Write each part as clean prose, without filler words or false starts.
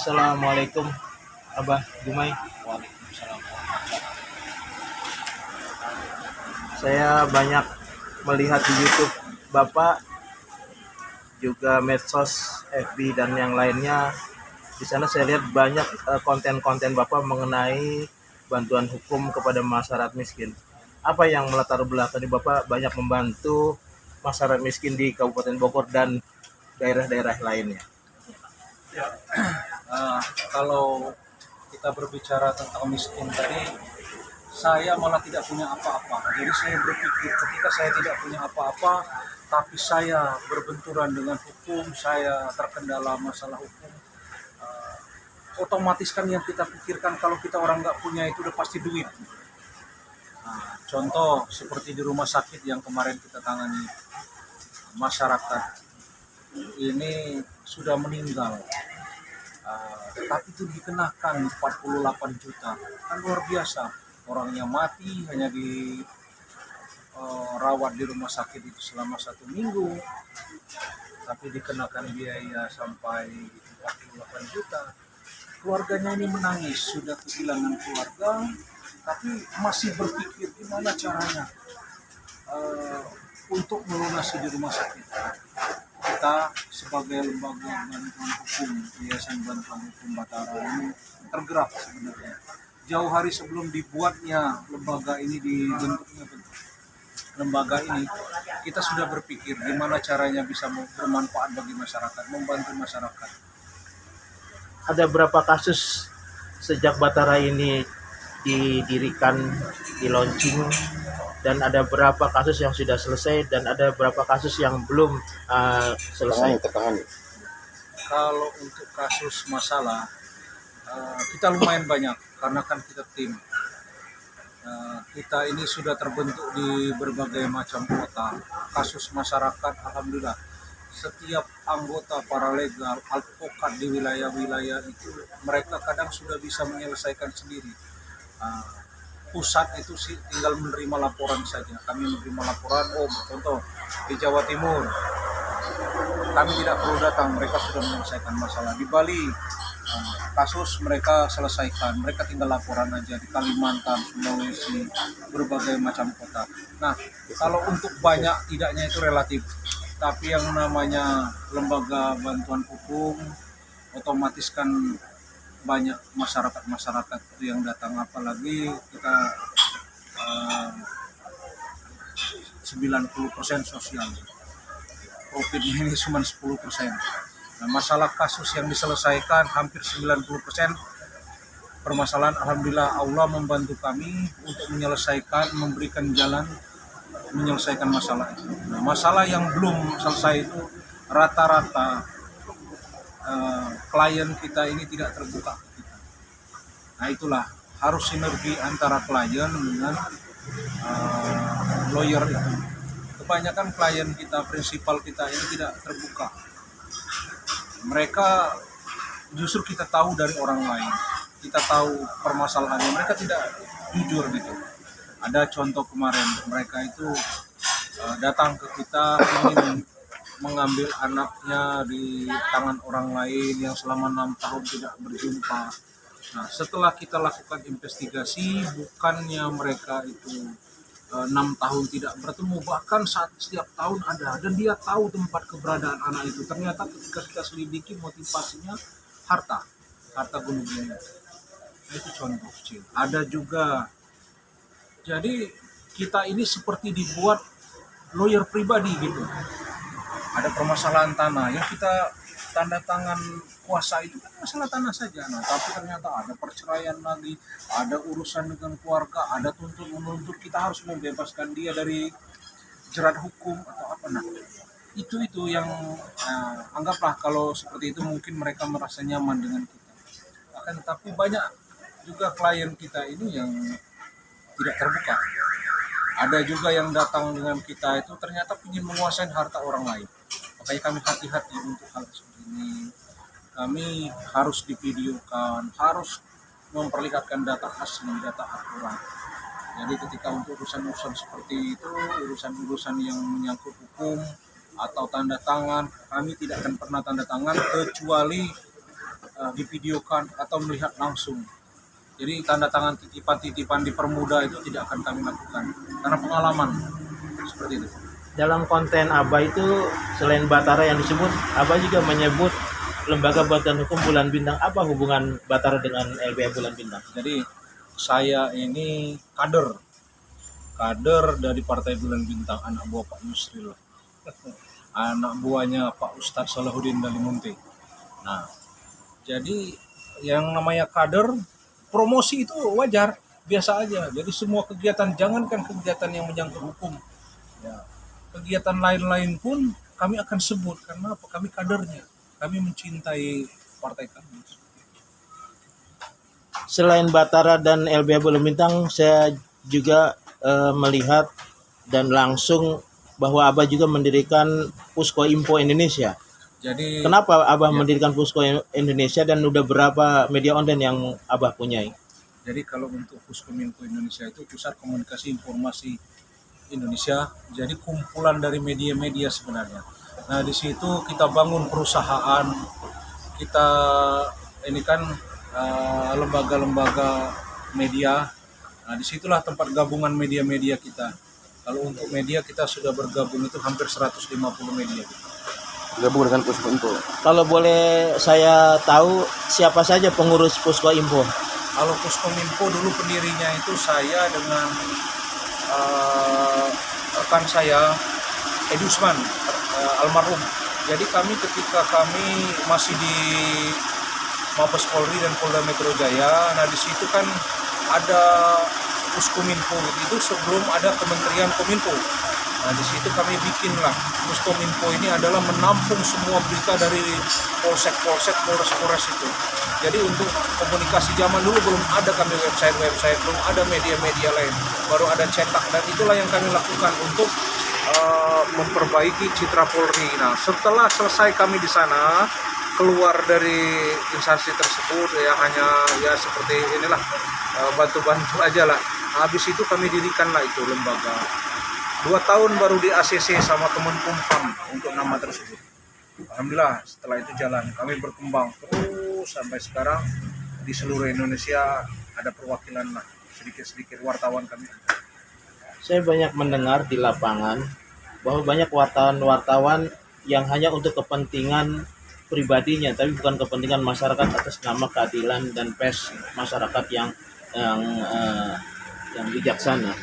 Assalamualaikum, Abah Jumai. Waalaikumsalam. Saya banyak melihat di YouTube Bapak, juga medsos, FB dan yang lainnya. Di sana saya lihat banyak konten-konten Bapak mengenai bantuan hukum kepada masyarakat miskin. Apa yang melatar belakangi Bapak banyak membantu masyarakat miskin di Kabupaten Bogor dan daerah-daerah lainnya? Kalau kita berbicara tentang miskin tadi, saya malah tidak punya apa-apa. Jadi saya berpikir ketika saya tidak punya apa-apa, tapi saya berbenturan dengan hukum, saya terkendala masalah hukum, otomatis kan yang kita pikirkan kalau kita orang nggak punya itu udah pasti duit. Contoh seperti di rumah sakit yang kemarin kita tangani, masyarakat ini sudah meninggal. Tapi itu dikenakan 48 juta, kan luar biasa. Orangnya mati hanya rawat di rumah sakit itu selama 1 minggu, tapi dikenakan biaya sampai 48 juta. Keluarganya ini menangis, sudah kehilangan keluarga, tapi masih berpikir gimana caranya untuk melunasi di rumah sakit. Kita sebagai lembaga bantuan hukum, Yayasan Bantuan Hukum Batara ini tergerak sebenarnya. Jauh hari sebelum dibuatnya lembaga ini, dibentuknya lembaga ini, kita sudah berpikir gimana caranya bisa bermanfaat bagi masyarakat, membantu masyarakat. Ada berapa kasus sejak Batara ini didirikan, di launching, dan ada berapa kasus yang sudah selesai dan ada berapa kasus yang belum selesai? Kalau untuk kasus masalah, kita lumayan banyak karena kan kita tim. Kita ini sudah terbentuk di berbagai macam kota. Kasus masyarakat, alhamdulillah, setiap anggota paralegal, advokat di wilayah-wilayah itu, mereka kadang sudah bisa menyelesaikan sendiri. Pusat itu sih tinggal menerima laporan saja. Kami menerima laporan, contoh di Jawa Timur, kami tidak perlu datang, mereka sudah menyelesaikan masalah. Di Bali, kasus mereka selesaikan, mereka tinggal laporan aja. Di Kalimantan, Sulawesi, berbagai macam kota. Nah, kalau untuk banyak tidaknya itu relatif, tapi yang namanya lembaga bantuan hukum, otomatis kan banyak masyarakat yang datang, apalagi kita 90% sosial, profitnya ini cuma 10%. Nah, masalah kasus yang diselesaikan hampir 90%. Permasalahan, alhamdulillah Allah membantu kami untuk menyelesaikan, memberikan jalan menyelesaikan masalah itu. Nah, masalah yang belum selesai itu rata-rata klien kita ini tidak terbuka ke kita. Nah, itulah harus sinergi antara klien dengan lawyer itu. Kebanyakan klien kita, prinsipal kita ini tidak terbuka. Mereka justru kita tahu dari orang lain, kita tahu permasalahannya, mereka tidak jujur gitu. Ada contoh kemarin, mereka itu datang ke kita ingin mengambil anaknya di tangan orang lain yang selama 6 tahun tidak berjumpa. Nah, setelah kita lakukan investigasi, bukannya mereka itu 6 tahun tidak bertemu, bahkan setiap tahun ada, dan dia tahu tempat keberadaan anak itu. Ternyata ketika kita selidiki, motivasinya harta gunung-gunung. Itu contoh kecil. Ada juga, jadi kita ini seperti dibuat lawyer pribadi gitu. Ada permasalahan tanah yang kita tanda tangan kuasa itu kan masalah tanah saja. Nah, tapi ternyata ada perceraian lagi, ada urusan dengan keluarga, ada menuntut, kita harus membebaskan dia dari jerat hukum atau apa. Nah, itu yang anggaplah kalau seperti itu mungkin mereka merasa nyaman dengan kita. Akan tetapi banyak juga klien kita ini yang tidak terbuka. Ada juga yang datang dengan kita itu ternyata ingin menguasai harta orang lain. Makanya kami hati-hati untuk hal seperti ini. Kami harus divideokan, harus memperlihatkan data asli, data akurat. Jadi ketika untuk urusan-urusan seperti itu, urusan-urusan yang menyangkut hukum atau tanda tangan, kami tidak akan pernah tanda tangan kecuali divideokan atau melihat langsung. Jadi tanda tangan titipan-titipan dipermudah itu tidak akan kami lakukan karena pengalaman seperti itu. Dalam konten Abah itu selain Batara yang disebut, Abah juga menyebut Lembaga Bantuan Hukum Bulan Bintang. Apa hubungan Batara dengan LBH Bulan Bintang? Jadi saya ini kader dari Partai Bulan Bintang, anak buah Pak Yusril, anak buahnya Pak Ustadz Salahuddin Dalimunte. Nah, jadi yang namanya kader, promosi itu wajar, biasa aja. Jadi semua kegiatan, jangankan kegiatan yang menyangkut hukum, ya, kegiatan lain-lain pun kami akan sebut karena apa? Kami kadernya, kami mencintai partai kami. Selain Batara dan LBH Bulan Bintang, saya juga melihat dan langsung bahwa Abah juga mendirikan Pusko Info Indonesia. Jadi Kenapa Abah mendirikan Pusko Indonesia dan udah berapa media online yang Abah punyai? Jadi kalau untuk Puskominfo Indonesia itu Pusat Komunikasi Informasi Indonesia, jadi kumpulan dari media-media sebenarnya. Nah di situ kita bangun perusahaan, kita ini kan lembaga-lembaga media. Nah disitulah tempat gabungan media-media kita. Kalau untuk media kita sudah bergabung itu hampir 150 media. Gabung dengan Pusko Info. Kalau boleh saya tahu siapa saja pengurus Pusko Info? Kalau Puskominfo dulu pendirinya itu saya dengan rekan saya Edi Usman, almarhum. Jadi kami ketika kami masih di Mabes Polri dan Polda Metro Jaya, nah di situ kan ada Puskominfo itu sebelum ada Kementerian Kominfo. Nah di situ kami bikinlah Puskominfo ini adalah menampung semua berita dari polsek-polsek, polres-polres itu. Jadi untuk komunikasi zaman dulu belum ada kami website, belum ada media-media lain, baru ada cetak, dan itulah yang kami lakukan untuk memperbaiki citra Polri. Nah setelah selesai kami di sana, keluar dari instansi tersebut ya hanya ya seperti inilah bantu-bantu aja lah. Habis itu kami dirikanlah itu lembaga. 2 tahun baru di ACC sama Kemenkumham untuk nama tersebut. Alhamdulillah setelah itu jalan, kami berkembang terus sampai sekarang di seluruh Indonesia ada perwakilan lah, sedikit-sedikit wartawan kami. Saya banyak mendengar di lapangan bahwa banyak wartawan-wartawan yang hanya untuk kepentingan pribadinya, tapi bukan kepentingan masyarakat atas nama keadilan dan pers masyarakat yang bijaksana.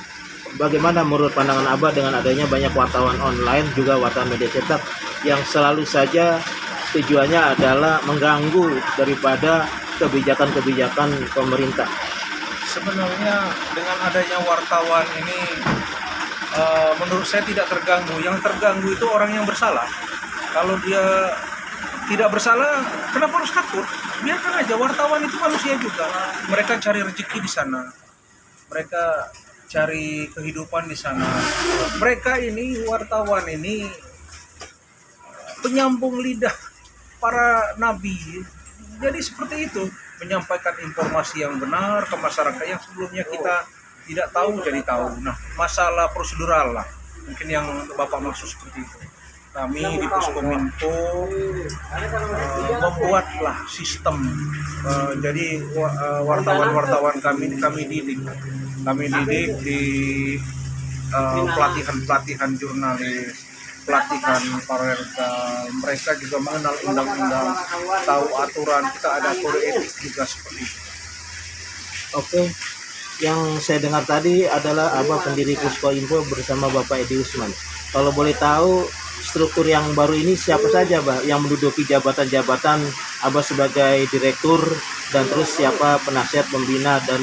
Bagaimana menurut pandangan Abah dengan adanya banyak wartawan online juga wartawan media cetak yang selalu saja tujuannya adalah mengganggu daripada kebijakan-kebijakan pemerintah? Sebenarnya dengan adanya wartawan ini menurut saya tidak terganggu. Yang terganggu itu orang yang bersalah. Kalau dia tidak bersalah, kenapa harus takut? Biarkan aja, wartawan itu manusia juga. Mereka cari rezeki di sana. Mereka cari kehidupan di sana. Mereka ini, wartawan ini, penyambung lidah para nabi. Jadi seperti itu, menyampaikan informasi yang benar ke masyarakat yang sebelumnya kita tidak tahu jadi tahu. Nah, masalah prosedural lah, mungkin yang Bapak maksud seperti itu. Kami di Puskominfo membuatlah sistem. Jadi wartawan-wartawan kami didik di pelatihan jurnalis, pelatihan paralegal. Mereka juga mengenal undang-undang, tahu aturan. Kita ada kode etik juga seperti itu. Oke, yang saya dengar tadi adalah Abah pendiri Pusko Info bersama Bapak Edi Usman. Kalau boleh tahu struktur yang baru ini siapa saja, Bah, yang menduduki jabatan-jabatan Abah sebagai direktur, dan terus siapa penasihat pembina dan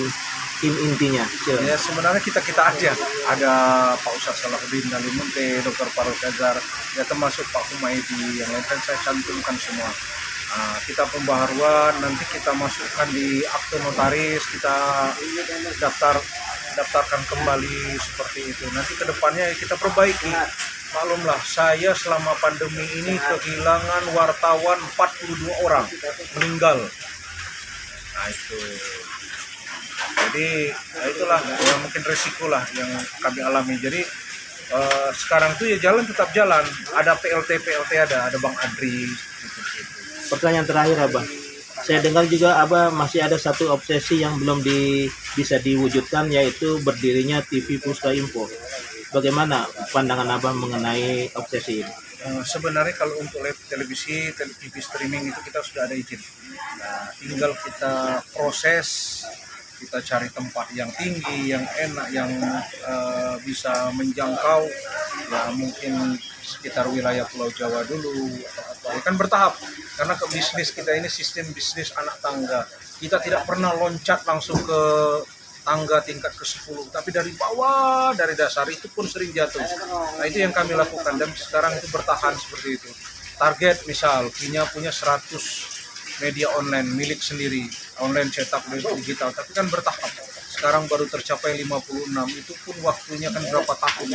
tim intinya? Ya sebenarnya kita aja. Ada Pak Ustadz Salahuddin Dalimunte, Dr. Faruk Azhar, ya termasuk Pak Humaydi, yang lain kan saya cantumkan semua. Nah, kita pembaharuan, nanti kita masukkan di akte notaris, kita daftarkan kembali seperti itu. Nanti kedepannya kita perbaiki. Maklumlah, saya selama pandemi ini kehilangan wartawan 42 orang meninggal. Nah itu. Jadi itulah yang mungkin resiko lah yang kami alami. Jadi sekarang itu ya jalan tetap jalan. Ada PLT ada Bang Adri. Gitu. Pertanyaan terakhir, Abah. Saya dengar juga Abah masih ada satu obsesi yang belum bisa diwujudkan, yaitu berdirinya TV Puska Info. Bagaimana pandangan Abah mengenai obsesi ini? Sebenarnya kalau untuk live televisi, TV streaming itu kita sudah ada izin. Nah, tinggal kita proses, kita cari tempat yang tinggi, yang enak, yang bisa menjangkau, ya mungkin sekitar wilayah Pulau Jawa dulu, atau apa. Kan bertahap, karena ke bisnis kita ini sistem bisnis anak tangga. Kita tidak pernah loncat langsung ke tangga tingkat ke-10, tapi dari bawah, dari dasar itu pun sering jatuh. Nah, itu yang kami lakukan dan sekarang itu bertahan seperti itu. Target misal punya 100 media online milik sendiri, online cetak digital, tapi kan bertahap. Sekarang baru tercapai 56, itu pun waktunya kan berapa tahun.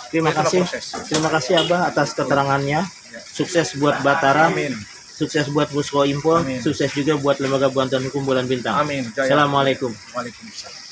Terima Itulah kasih. proses. Terima kasih Abah atas keterangannya. Sukses buat Batara. Amin. Sukses buat Pusko Info. Amin. Sukses juga buat Lembaga Bantuan Hukum Bulan Bintang. Amin. Jaya. Assalamualaikum. Waalaikumsalam.